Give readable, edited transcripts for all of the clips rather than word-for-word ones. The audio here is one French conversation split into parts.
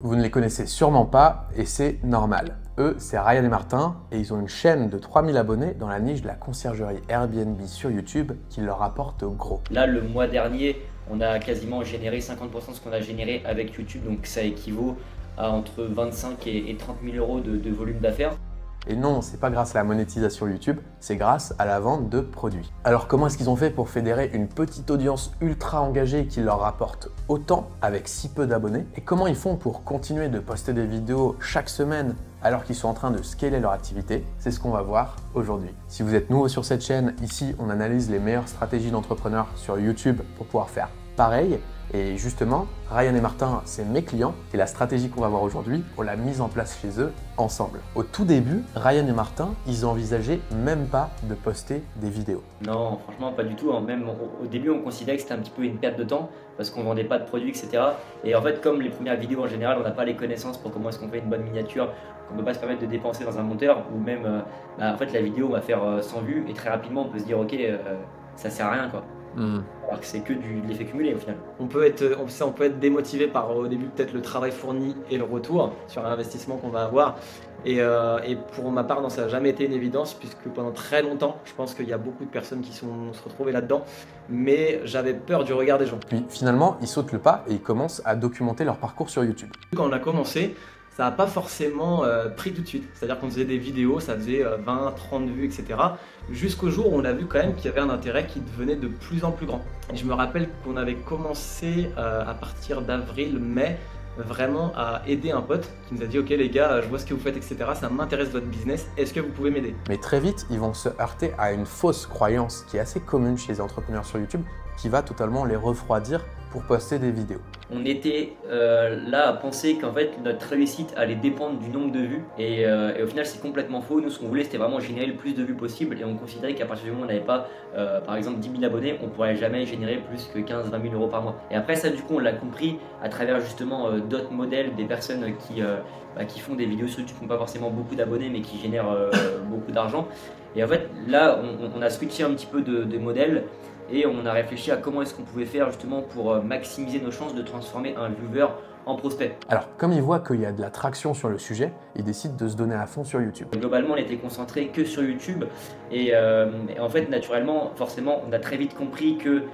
Vous ne les connaissez sûrement pas et c'est normal. Eux, c'est Ryan et Martin et ils ont une chaîne de 3000 abonnés dans la niche de la conciergerie Airbnb sur YouTube qui leur rapporte gros. Là, le mois dernier, on a quasiment généré 50% de ce qu'on a généré avec YouTube, donc ça équivaut à entre 25 et 30 000 euros de volume d'affaires. Et non, c'est pas grâce à la monétisation YouTube, c'est grâce à la vente de produits. Alors comment est-ce qu'ils ont fait pour fédérer une petite audience ultra engagée qui leur rapporte autant avec si peu d'abonnés? Et comment ils font pour continuer de poster des vidéos chaque semaine alors qu'ils sont en train de scaler leur activité? C'est ce qu'on va voir aujourd'hui. Si vous êtes nouveau sur cette chaîne, ici on analyse les meilleures stratégies d'entrepreneurs sur YouTube pour pouvoir faire pareil. Et justement, Ryan et Martin, c'est mes clients et la stratégie qu'on va voir aujourd'hui, on l'a mise en place chez eux ensemble. Au tout début, Ryan et Martin, ils envisageaient même pas de poster des vidéos. Non, franchement, pas du tout. Même au début, on considérait que c'était un petit peu une perte de temps parce qu'on vendait pas de produits, etc. Et en fait, comme les premières vidéos en général, on n'a pas les connaissances pour comment est-ce qu'on fait une bonne miniature, qu'on ne peut pas se permettre de dépenser dans un monteur ou même, en fait, la vidéo va faire 100 vues et très rapidement, on peut se dire, ok, ça sert à rien, quoi. Alors que c'est que de l'effet cumulé au final. On peut être démotivé par au début peut-être le travail fourni et le retour sur l'investissement qu'on va avoir. Et pour ma part, non, ça n'a jamais été une évidence puisque pendant très longtemps, je pense qu'il y a beaucoup de personnes qui se retrouvées là-dedans, mais j'avais peur du regard des gens. Puis finalement, ils sautent le pas et ils commencent à documenter leur parcours sur YouTube. Quand on a commencé, ça n'a pas forcément pris tout de suite. C'est-à-dire qu'on faisait des vidéos, ça faisait 20, 30 vues, etc. Jusqu'au jour où on a vu quand même qu'il y avait un intérêt qui devenait de plus en plus grand. Et je me rappelle qu'on avait commencé à partir d'avril, mai, vraiment à aider un pote qui nous a dit « Ok les gars, je vois ce que vous faites, etc. Ça m'intéresse votre business, est-ce que vous pouvez m'aider ?» Mais très vite, ils vont se heurter à une fausse croyance qui est assez commune chez les entrepreneurs sur YouTube, qui va totalement les refroidir pour poster des vidéos. On était là à penser qu'en fait notre réussite allait dépendre du nombre de vues et au final c'est complètement faux. Nous ce qu'on voulait c'était vraiment générer le plus de vues possible et on considérait qu'à partir du moment où on n'avait pas par exemple 10 000 abonnés, on pourrait jamais générer plus que 15-20 000 euros par mois. Et après ça du coup on l'a compris à travers justement d'autres modèles, des personnes qui font des vidéos sur YouTube qui n'ont pas forcément beaucoup d'abonnés mais qui génèrent beaucoup d'argent. Et en fait là on a switché un petit peu de modèle. Et on a réfléchi à comment est-ce qu'on pouvait faire justement pour maximiser nos chances de transformer un viewer en prospect. Alors, comme ils voient qu'il y a de la traction sur le sujet, ils décident de se donner à fond sur YouTube. Globalement, on était concentré que sur YouTube et en fait, naturellement, forcément, on a très vite compris que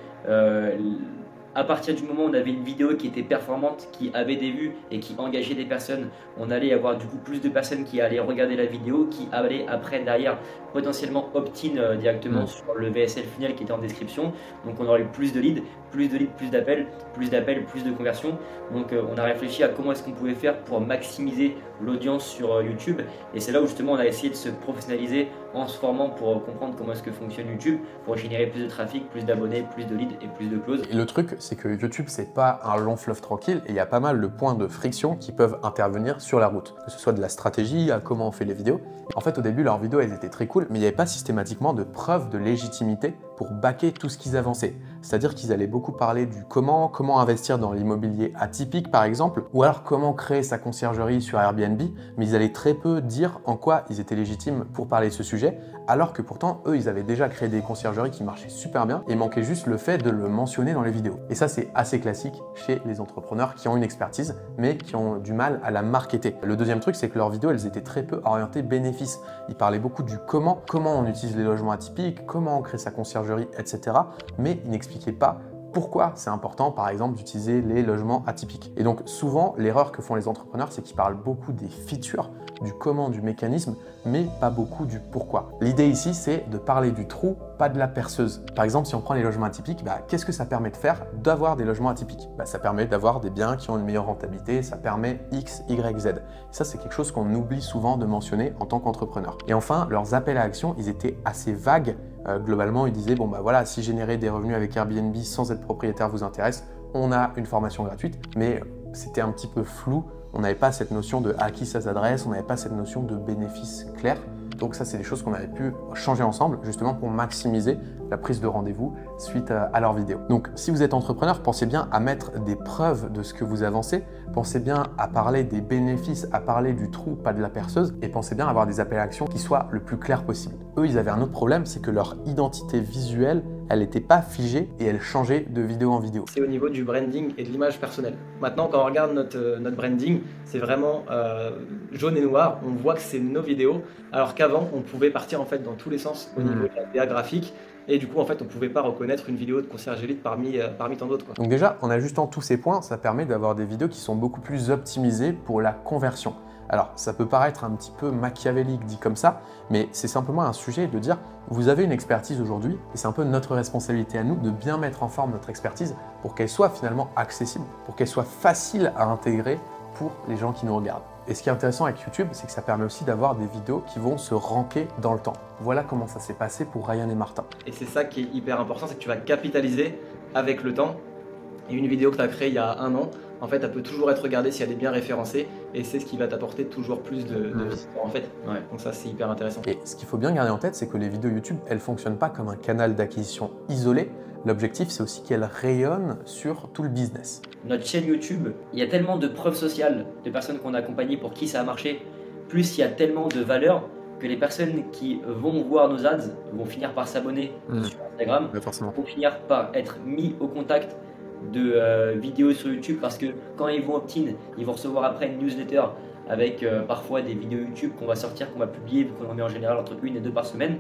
à partir du moment où on avait une vidéo qui était performante, qui avait des vues et qui engageait des personnes, on allait avoir du coup plus de personnes qui allaient regarder la vidéo, qui allaient après derrière potentiellement opt-in directement sur le VSL funnel qui était en description. Donc on aurait plus de leads, plus d'appels, plus de conversions. Donc on a réfléchi à comment est-ce qu'on pouvait faire pour maximiser l'audience sur YouTube. Et c'est là où justement on a essayé de se professionnaliser en se formant pour comprendre comment est-ce que fonctionne YouTube, pour générer plus de trafic, plus d'abonnés, plus de leads et plus de closes. Et le truc, c'est que YouTube, c'est pas un long fleuve tranquille et il y a pas mal de points de friction qui peuvent intervenir sur la route. Que ce soit de la stratégie, à comment on fait les vidéos. En fait, au début, leurs vidéos, elles étaient très cool, mais il n'y avait pas systématiquement de preuves de légitimité pour backer tout ce qu'ils avançaient. C'est-à-dire qu'ils allaient beaucoup parler du comment investir dans l'immobilier atypique par exemple, ou alors comment créer sa conciergerie sur Airbnb, mais ils allaient très peu dire en quoi ils étaient légitimes pour parler de ce sujet, alors que pourtant, eux, ils avaient déjà créé des conciergeries qui marchaient super bien et il manquait juste le fait de le mentionner dans les vidéos. Et ça, c'est assez classique chez les entrepreneurs qui ont une expertise, mais qui ont du mal à la marketer. Le deuxième truc, c'est que leurs vidéos, elles étaient très peu orientées bénéfices. Ils parlaient beaucoup du comment on utilise les logements atypiques, comment on crée sa conciergerie, etc. Mais ils n'expliquaient pas pourquoi c'est important, par exemple, d'utiliser les logements atypiques. Et donc, souvent, l'erreur que font les entrepreneurs, c'est qu'ils parlent beaucoup des features, du comment, du mécanisme, mais pas beaucoup du pourquoi. L'idée ici, c'est de parler du trou, pas de la perceuse. Par exemple, si on prend les logements atypiques, qu'est-ce que ça permet de faire d'avoir des logements atypiques? Ça permet d'avoir des biens qui ont une meilleure rentabilité, ça permet X, Y, Z. Ça, c'est quelque chose qu'on oublie souvent de mentionner en tant qu'entrepreneur. Et enfin, leurs appels à action, ils étaient assez vagues. Globalement, ils disaient, bon voilà, si générer des revenus avec Airbnb sans être propriétaire vous intéresse, on a une formation gratuite, mais c'était un petit peu flou. On n'avait pas cette notion de à qui ça s'adresse, on n'avait pas cette notion de bénéfice clair. Donc ça, c'est des choses qu'on avait pu changer ensemble justement pour maximiser la prise de rendez-vous suite à leurs vidéos. Donc si vous êtes entrepreneur, pensez bien à mettre des preuves de ce que vous avancez, pensez bien à parler des bénéfices, à parler du trou, pas de la perceuse, et pensez bien à avoir des appels à action qui soient le plus clairs possible. Eux, ils avaient un autre problème, c'est que leur identité visuelle, elle n'était pas figée et elle changeait de vidéo en vidéo. C'est au niveau du branding et de l'image personnelle. Maintenant, quand on regarde notre branding, c'est vraiment jaune et noir. On voit que c'est nos vidéos, alors qu'avant, on pouvait partir en fait dans tous les sens au niveau de la DA graphique. Et du coup, en fait, on ne pouvait pas reconnaître une vidéo de Concierge Élite parmi tant d'autres. Donc déjà, en ajustant tous ces points, ça permet d'avoir des vidéos qui sont beaucoup plus optimisées pour la conversion. Alors, ça peut paraître un petit peu machiavélique dit comme ça, mais c'est simplement un sujet de dire, vous avez une expertise aujourd'hui, et c'est un peu notre responsabilité à nous de bien mettre en forme notre expertise pour qu'elle soit finalement accessible, pour qu'elle soit facile à intégrer pour les gens qui nous regardent. Et ce qui est intéressant avec YouTube, c'est que ça permet aussi d'avoir des vidéos qui vont se ranker dans le temps. Voilà comment ça s'est passé pour Ryan et Martin. Et c'est ça qui est hyper important, c'est que tu vas capitaliser avec le temps. Et une vidéo que tu as créée il y a 1 an, en fait, elle peut toujours être regardée si elle est bien référencée, et c'est ce qui va t'apporter toujours plus de visiteurs en fait. Ouais. Donc ça, c'est hyper intéressant. Et ce qu'il faut bien garder en tête, c'est que les vidéos YouTube, elles ne fonctionnent pas comme un canal d'acquisition isolé. L'objectif, c'est aussi qu'elles rayonnent sur tout le business. Notre chaîne YouTube, il y a tellement de preuves sociales de personnes qu'on a accompagnées pour qui ça a marché, plus il y a tellement de valeur que les personnes qui vont voir nos ads vont finir par s'abonner sur Instagram, vont finir par être mis au contact de vidéos sur YouTube, parce que quand ils vont opt-in, ils vont recevoir après une newsletter avec parfois des vidéos YouTube qu'on va sortir, qu'on va publier, qu'on en met en général entre 1 et 2 par semaine.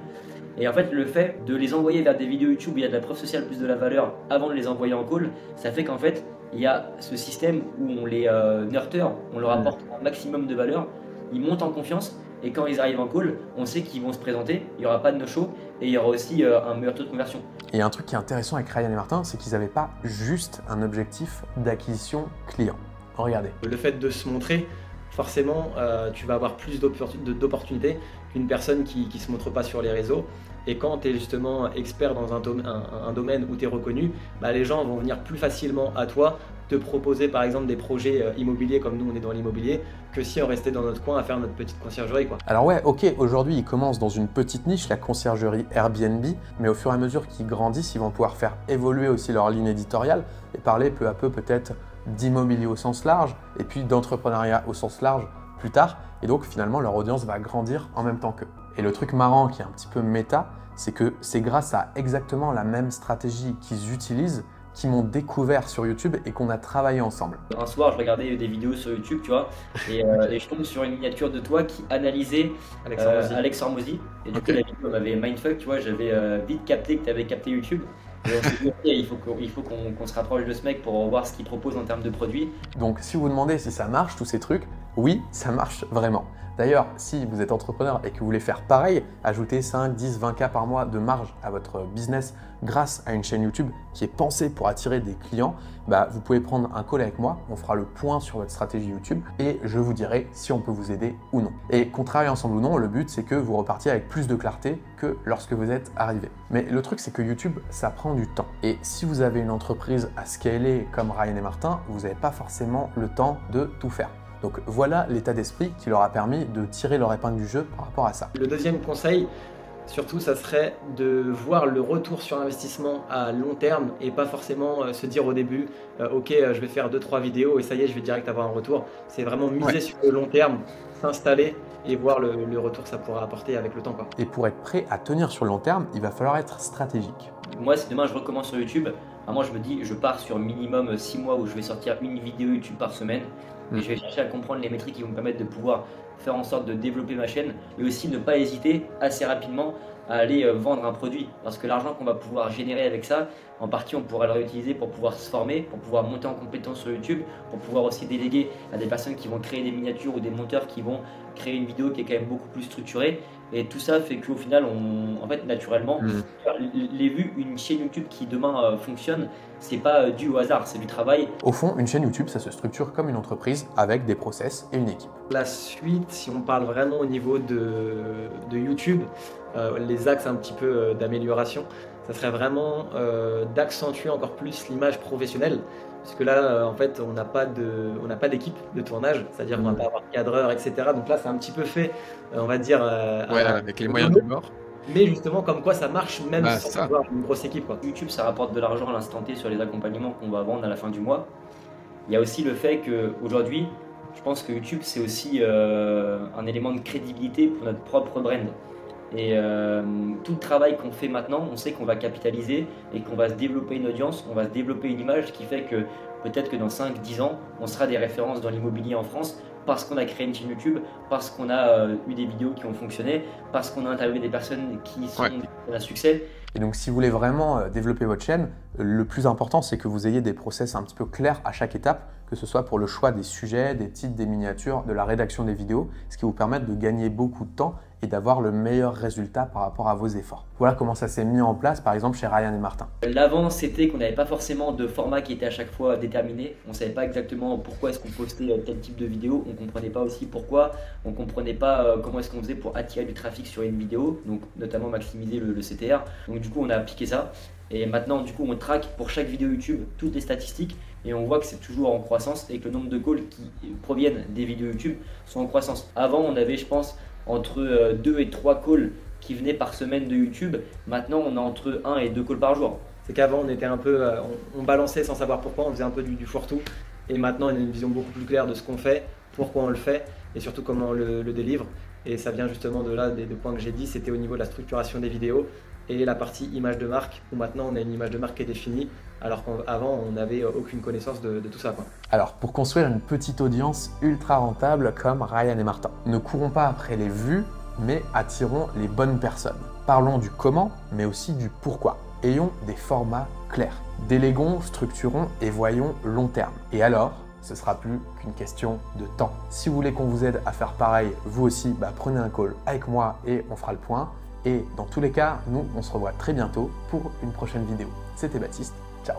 Et en fait, le fait de les envoyer vers des vidéos YouTube où il y a de la preuve sociale plus de la valeur avant de les envoyer en call, ça fait qu'en fait, il y a ce système où on les nurture, on leur apporte un maximum de valeur, ils montent en confiance, et quand ils arrivent en call, on sait qu'ils vont se présenter, il n'y aura pas de no-show, et il y aura aussi un meilleur taux de conversion. Et un truc qui est intéressant avec Ryan et Martin, c'est qu'ils n'avaient pas juste un objectif d'acquisition client. Regardez. Le fait de se montrer, forcément, tu vas avoir plus d'opportunités qu'une personne qui ne se montre pas sur les réseaux. Et quand tu es justement expert dans un domaine où tu es reconnu, bah, les gens vont venir plus facilement à toi, te proposer par exemple des projets immobiliers, comme nous on est dans l'immobilier, que si on restait dans notre coin à faire notre petite conciergerie, quoi. Alors ouais, ok, aujourd'hui ils commencent dans une petite niche, la conciergerie Airbnb, mais au fur et à mesure qu'ils grandissent, ils vont pouvoir faire évoluer aussi leur ligne éditoriale et parler peu à peu peut-être d'immobilier au sens large et puis d'entrepreneuriat au sens large plus tard. Et donc finalement leur audience va grandir en même temps qu'eux. Et le truc marrant qui est un petit peu méta, c'est que c'est grâce à exactement la même stratégie qu'ils utilisent qui m'ont découvert sur YouTube et qu'on a travaillé ensemble. Un soir, je regardais des vidéos sur YouTube, tu vois, et je tombe sur une miniature de toi qui analysait Alex Hormozy. Et du coup, la vidéo m'avait mindfuck, tu vois, j'avais vite capté que tu avais capté YouTube. Et on s'est dit, ok, il faut qu'on se rapproche de ce mec pour voir ce qu'il propose en termes de produits. Donc, si vous vous demandez si ça marche, tous ces trucs, oui, ça marche vraiment. D'ailleurs, si vous êtes entrepreneur et que vous voulez faire pareil, ajouter 5, 10, 20K par mois de marge à votre business grâce à une chaîne YouTube qui est pensée pour attirer des clients, bah, vous pouvez prendre un call avec moi, on fera le point sur votre stratégie YouTube et je vous dirai si on peut vous aider ou non. Et qu'on travaille ensemble ou non, le but c'est que vous repartiez avec plus de clarté que lorsque vous êtes arrivé. Mais le truc c'est que YouTube, ça prend du temps. Et si vous avez une entreprise à scaler comme Ryan et Martin, vous n'avez pas forcément le temps de tout faire. Donc voilà l'état d'esprit qui leur a permis de tirer leur épingle du jeu par rapport à ça. Le deuxième conseil, surtout, ça serait de voir le retour sur investissement à long terme et pas forcément se dire au début ok, je vais faire 2-3 vidéos et ça y est, je vais direct avoir un retour. C'est vraiment miser sur le long terme, s'installer et voir le retour que ça pourra apporter avec le temps, quoi. Et pour être prêt à tenir sur le long terme, il va falloir être stratégique. Moi, si demain je recommence sur YouTube, moi je me dis je pars sur minimum 6 mois où je vais sortir une vidéo YouTube par semaine. Et je vais chercher à comprendre les métriques qui vont me permettre de pouvoir faire en sorte de développer ma chaîne et aussi ne pas hésiter assez rapidement à aller vendre un produit. Parce que l'argent qu'on va pouvoir générer avec ça, en partie on pourra le réutiliser pour pouvoir se former, pour pouvoir monter en compétence sur YouTube, pour pouvoir aussi déléguer à des personnes qui vont créer des miniatures ou des monteurs qui vont créer une vidéo qui est quand même beaucoup plus structurée. Et tout ça fait qu'au final, en fait, naturellement, les vues, une chaîne YouTube qui demain fonctionne, c'est pas dû au hasard, c'est du travail. Au fond, une chaîne YouTube, ça se structure comme une entreprise avec des process et une équipe. La suite, si on parle vraiment au niveau de YouTube, les axes un petit peu d'amélioration, ça serait vraiment d'accentuer encore plus l'image professionnelle. Parce que là, en fait, on n'a pas d'équipe de tournage, c'est-à-dire qu'on va pas avoir de cadreur, etc. Donc là, c'est un petit peu fait, on va dire… avec les moyens du bord. Mais justement, comme quoi ça marche même Bah, sans ça. avoir une grosse équipe, quoi. YouTube, ça rapporte de l'argent à l'instant T sur les accompagnements qu'on va vendre à la fin du mois. Il y a aussi le fait qu'aujourd'hui, je pense que YouTube, c'est aussi un élément de crédibilité pour notre propre brand. Et tout le travail qu'on fait maintenant, on sait qu'on va capitaliser et qu'on va se développer une audience, on va se développer une image qui fait que peut-être que dans 5-10 ans, on sera des références dans l'immobilier en France parce qu'on a créé une chaîne YouTube, parce qu'on a eu des vidéos qui ont fonctionné, parce qu'on a interviewé des personnes qui sont à succès. Et donc, si vous voulez vraiment développer votre chaîne, le plus important, c'est que vous ayez des process un petit peu clairs à chaque étape, que ce soit pour le choix des sujets, des titres, des miniatures, de la rédaction des vidéos, ce qui vous permet de gagner beaucoup de temps et d'avoir le meilleur résultat par rapport à vos efforts. Voilà comment ça s'est mis en place, par exemple, chez Ryan et Martin. L'avant, c'était qu'on n'avait pas forcément de format qui était à chaque fois déterminé. On ne savait pas exactement pourquoi est-ce qu'on postait tel type de vidéo. On ne comprenait pas aussi pourquoi. On ne comprenait pas comment est-ce qu'on faisait pour attirer du trafic sur une vidéo, donc notamment maximiser le CTR. Donc du coup, on a appliqué ça. Et maintenant, du coup, on traque pour chaque vidéo YouTube toutes les statistiques et on voit que c'est toujours en croissance et que le nombre de calls qui proviennent des vidéos YouTube sont en croissance. Avant, on avait, je pense, entre 2 et 3 calls qui venaient par semaine de YouTube. Maintenant, on a entre 1 et 2 calls par jour. C'est qu'avant, on était un peu, on balançait sans savoir pourquoi, on faisait un peu du fourre-tout. Et maintenant, on a une vision beaucoup plus claire de ce qu'on fait, pourquoi on le fait et surtout comment on le délivre. Et ça vient justement de là, des deux points que j'ai dit, c'était au niveau de la structuration des vidéos et la partie image de marque, où maintenant on a une image de marque qui est définie, alors qu'avant on n'avait aucune connaissance de tout ça, quoi. Alors, pour construire une petite audience ultra rentable comme Ryan et Martin, ne courons pas après les vues, mais attirons les bonnes personnes. Parlons du comment, mais aussi du pourquoi. Ayons des formats clairs. Déléguons, structurons et voyons long terme. Et alors, ce sera plus qu'une question de temps. Si vous voulez qu'on vous aide à faire pareil, vous aussi, prenez un call avec moi et on fera le point. Et dans tous les cas, nous, on se revoit très bientôt pour une prochaine vidéo. C'était Baptiste, ciao.